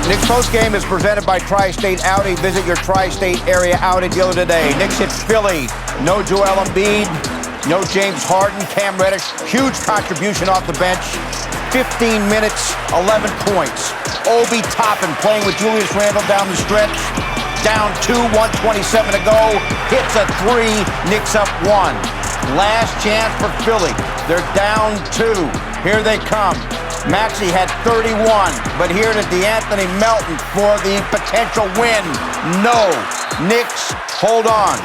Knicks postgame is presented by Tri-State Audi. Visit your Tri-State area Audi dealer today. Knicks hit Philly. No Joel Embiid. No James Harden. Cam Reddish, huge contribution off the bench. 15 minutes, 11 points. Obi Toppin playing with Julius Randle down the stretch. Down 2, 1:27 to go. Hits a 3. Knicks up 1. Last chance for Philly. They're down 2. Here they come. Maxey had 31, but here to DeAnthony Melton for the potential win. No. Knicks hold on.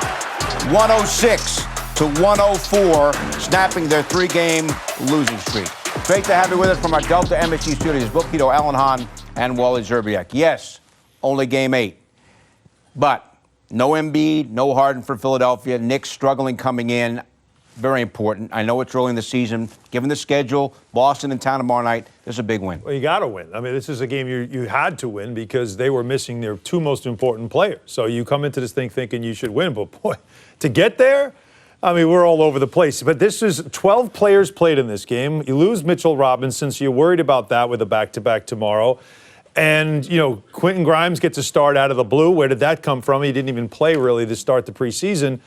106 to 104, snapping their 3-game losing streak. Great to have you with us from our Delta MSG studios. Bill Pito, Alan Hahn, and Wally Zerbiak. Yes, only game 8. But no Embiid, no Harden for Philadelphia. Knicks struggling coming in. Very important. I know it's early in the season. Given the schedule, Boston in town tomorrow night, this is a big win. Well, you got to win. I mean, this is a game you had to win because they were missing their 2 most important players. So you come into this thing thinking you should win. But, boy, to get there, I mean, we're all over the place. But this is 12 players played in this game. You lose Mitchell Robinson, so you're worried about that with a back-to-back tomorrow. And, you know, Quentin Grimes gets a start out of the blue. Where did that come from? He didn't even play, really, to start the preseason.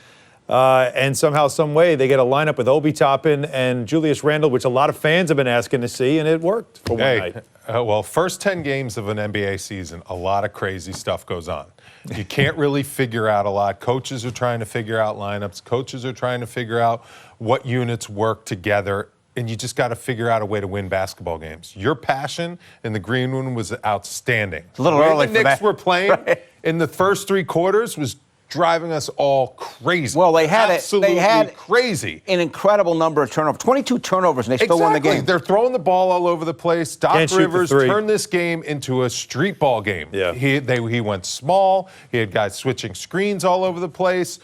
And somehow, some way, they get a lineup with Obi Toppin and Julius Randle, which a lot of fans have been asking to see, and it worked for one night. Well, first 10 games of an NBA season, a lot of crazy stuff goes on. You can't really figure out a lot. Coaches are trying to figure out lineups. Coaches are trying to figure out what units work together. And you just got to figure out a way to win basketball games. Your passion in the green room was outstanding. It's a little early for that. The Knicks were playing in the first 3 quarters was driving us all crazy. Well, they had crazy. An incredible number of turnovers. 22 turnovers, and they still won the game. They're throwing the ball all over the place. Doc Rivers turned this game into a street ball game. Yeah. He went small. He had guys switching screens all over the place.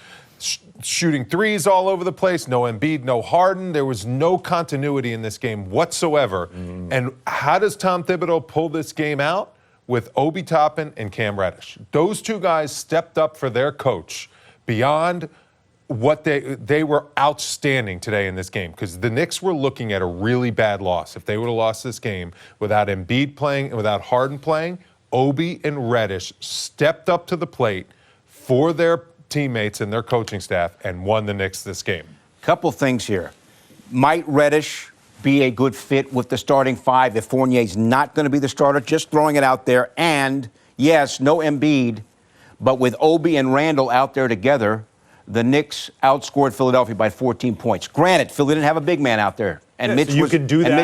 Shooting threes all over the place. No Embiid, no Harden. There was no continuity in this game whatsoever. And how does Tom Thibodeau pull this game out? With Obi Toppin and Cam Reddish. Those 2 guys stepped up for their coach beyond what they were outstanding today in this game, because the Knicks were looking at a really bad loss. If they would have lost this game without Embiid playing and without Harden playing, Obi and Reddish stepped up to the plate for their teammates and their coaching staff and won the Knicks this game. Couple things here. Might Reddish be a good fit with the starting 5 if Fournier's not going to be the starter? Just throwing it out there. And, yes, no Embiid, but with Obi and Randle out there together, the Knicks outscored Philadelphia by 14 points. Granted, Philly didn't have a big man out there, and Mitch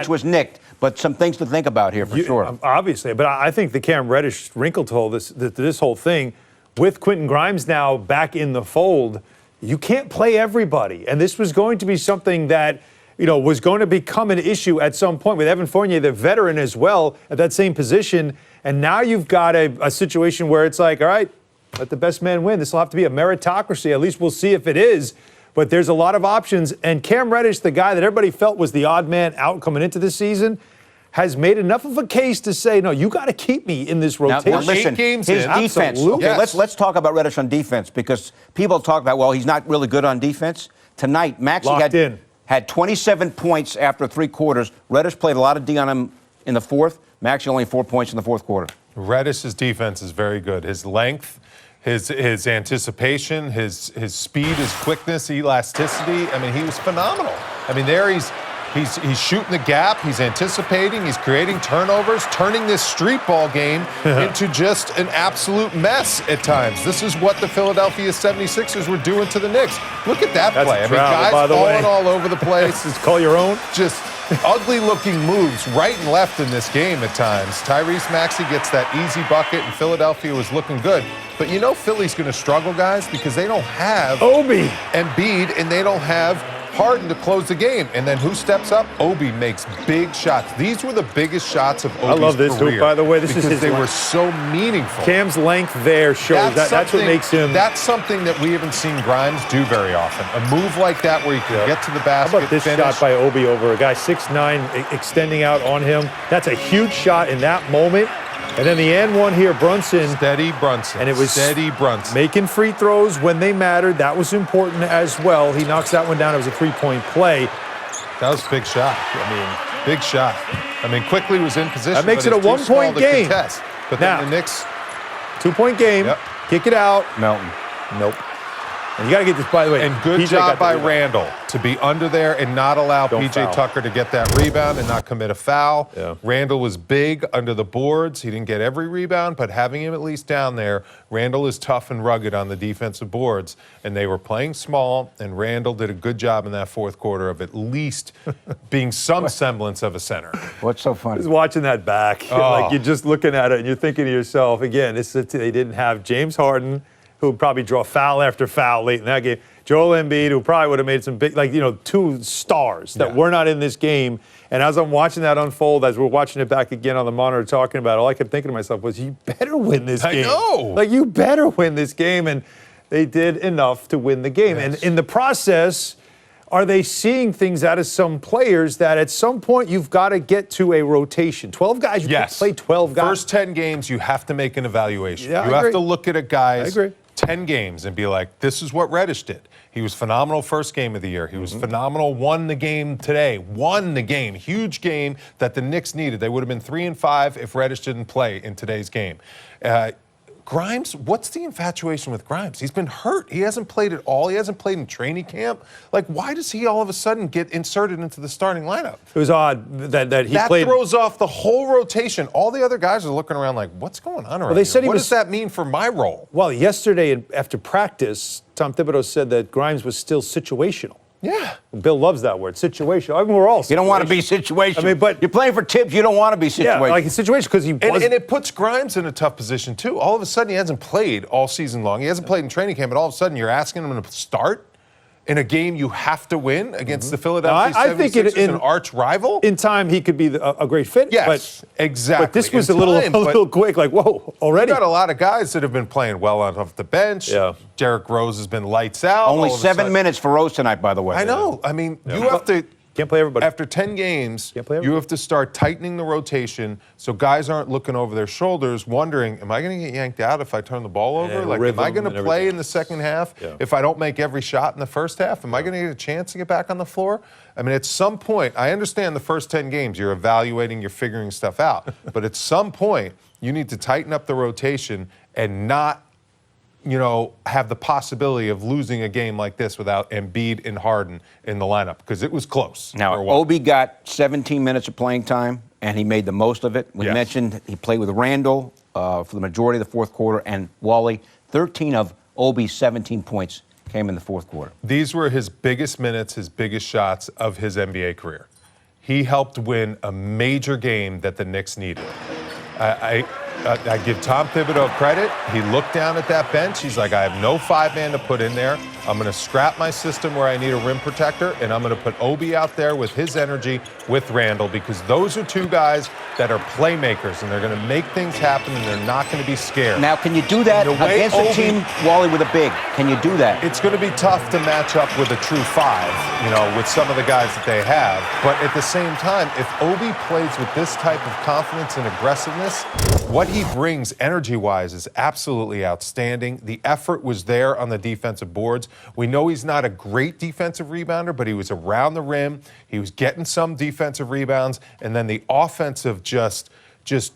was nicked. But some things to think about here for sure. Obviously, but I think the Cam Reddish wrinkle to this whole thing, with Quentin Grimes now back in the fold, you can't play everybody. And this was going to be something that, you know, was going to become an issue at some point with Evan Fournier, the veteran as well, at that same position. And now you've got a situation where it's like, all right, let the best man win. This will have to be a meritocracy. At least we'll see if it is. But there's a lot of options. And Cam Reddish, the guy that everybody felt was the odd man out coming into this season, has made enough of a case to say, no, you got to keep me in this rotation. Now listen, his defense. Absolutely. Okay, let's talk about Reddish on defense, because people talk about, well, he's not really good on defense. Tonight, Maxey had 27 points after 3 quarters. Reddish played a lot of D on him in the 4th. Maxey only 4 points in the 4th quarter. Reddish's defense is very good. His length, his anticipation, his speed, his quickness, elasticity. I mean, he was phenomenal. I mean, there he's shooting the gap. He's anticipating. He's creating turnovers, turning this street ball game into just an absolute mess at times. This is what the Philadelphia 76ers were doing to the Knicks. Look at that play. I mean, guys falling all over the place. Just call your own. Just ugly-looking moves right and left in this game at times. Tyrese Maxey gets that easy bucket, and Philadelphia was looking good. But you know Philly's going to struggle, guys, because they don't have Obi, Embiid, and they don't have Harden to close the game. And then who steps up? Obi makes big shots. These were the biggest shots of Obi's career. I love this hoop, by the way. This is his they were so meaningful. Cam's length there shows that's what makes him. That's something that we haven't seen Grimes do very often. A move like that where you can get to the basket. How about this shot by Obi over a guy 6'9", extending out on him? That's a huge shot in that moment. And then the and one here, Brunson. Steady Brunson. And it was steady Brunson. Making free throws when they mattered. That was important as well. He knocks that one down. It was a three-point play. That was a big shot. I mean, big shot. I mean, quickly was in position. That makes it a one-point game. But But Now, then the Knicks, 2-point game. Yep. Kick it out. Melton. Nope. And you got to get this, by the way. and good PJ job got the by rebound. Randall to be under there and not allow Don't PJ foul. Tucker to get that rebound and not commit a foul. Yeah. Randall was big under the boards. He didn't get every rebound, but having him at least down there, Randall is tough and rugged on the defensive boards. And they were playing small, and Randall did a good job in that fourth quarter of at least being some semblance of a center. What's so funny? Just watching that back, like you're just looking at it and you're thinking to yourself, again, they didn't have James Harden, who would probably draw foul after foul late in that game. Joel Embiid, who probably would have made some big, two stars that were not in this game. And as I'm watching that unfold, as we're watching it back again on the monitor talking about it, all I kept thinking to myself was, you better win this game. I know. Like, you better win this game. And they did enough to win the game. Yes. And in the process, are they seeing things out of some players that at some point you've got to get to a rotation? 12 guys, you can't play 12 guys. First 10 games, you have to make an evaluation. Yeah, you I have agree. to look at a guy's I agree. 10 games and be like, this is what Reddish did. He was phenomenal first game of the year. He was phenomenal, won the game today, won the game. Huge game that the Knicks needed. They would have been 3-5 if Reddish didn't play in today's game. Grimes, what's the infatuation with Grimes? He's been hurt. He hasn't played at all. He hasn't played in training camp. Like, why does he all of a sudden get inserted into the starting lineup? It was odd that he That played. throws off the whole rotation. All the other guys are looking around like, what's going on around they here? said he What was- does that mean for my role? Well, yesterday after practice, Tom Thibodeau said that Grimes was still situational. Yeah. Bill loves that word, situational. I mean, we're all. You don't want to be situational. I mean, but you're playing for tips. You don't want to be situational. yeah, like a situation because he And was. it puts Grimes in a tough position, too. All of a sudden, he hasn't played all season long. He hasn't played in training camp, but all of a sudden, you're asking him to start in a game you have to win against the Philadelphia Now, I think 76ers, an arch rival? in time he could be a great fit. Yes, but, exactly. But this was In a little time, quick. Like, whoa, already. You got a lot of guys that have been playing well off the bench. Yeah. Derrick Rose has been lights out. Only All of a 7 sudden- minutes for Rose tonight, by the way. I know. I mean, you have to. Can't play everybody. After 10 games, Can't play you everybody. have to start tightening the rotation so guys aren't looking over their shoulders wondering, am I going to get yanked out if I turn the ball over? And Like, am rhythm I going and to play everything. in the second half Yeah. if I don't make every shot in the first half? Am I going to get a chance to get back on the floor? I mean, at some point, I understand the first 10 games, you're evaluating, you're figuring stuff out. But at some point, you need to tighten up the rotation and not have the possibility of losing a game like this without Embiid and Harden in the lineup, because it was close. for Now, a while. Obi got 17 minutes of playing time, and he made the most of it. We Yes. mentioned he played with Randall for the majority of the fourth quarter, and Wally, 13 of Obi's 17 points came in the fourth quarter. These were his biggest minutes, his biggest shots of his NBA career. He helped win a major game that the Knicks needed. I give Tom Thibodeau credit. He looked down at that bench. He's like, I have no 5-man to put in there. I'm going to scrap my system where I need a rim protector, and I'm going to put Obi out there with his energy with Randall, because those are two guys that are playmakers, and they're going to make things happen, and they're not going to be scared. Now, can you do that The way against a Obi- team, Wally, with a big? Can you do that? It's going to be tough to match up with a true 5, with some of the guys that they have. But at the same time, if Obi plays with this type of confidence and aggressiveness, what he brings energy-wise is absolutely outstanding. The effort was there on the defensive boards. We know he's not a great defensive rebounder, but he was around the rim. He was getting some defensive rebounds. And then the offensive just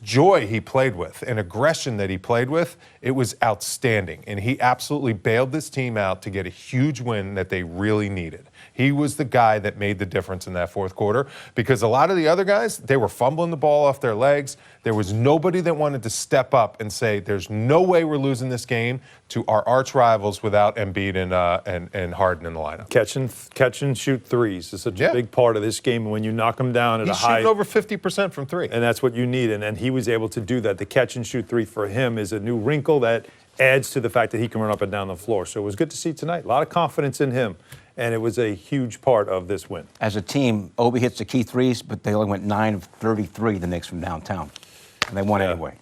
joy he played with and aggression that he played with, it was outstanding. And he absolutely bailed this team out to get a huge win that they really needed. He was the guy that made the difference in that fourth quarter, because a lot of the other guys, they were fumbling the ball off their legs. There was nobody that wanted to step up and say, there's no way we're losing this game to our arch rivals without Embiid and Harden in the lineup. Catch and shoot threes is such a Yeah. big part of this game. And when you knock them down at He's a high, shooting over 50% from three. and that's what you need. And he was able to do that. The catch and shoot three for him is a new wrinkle that adds to the fact that he can run up and down the floor. So it was good to see tonight. A lot of confidence in him. And it was a huge part of this win. As a team, Obi hits the key threes, but they only went 9 of 33, the Knicks, from downtown. And they won anyway.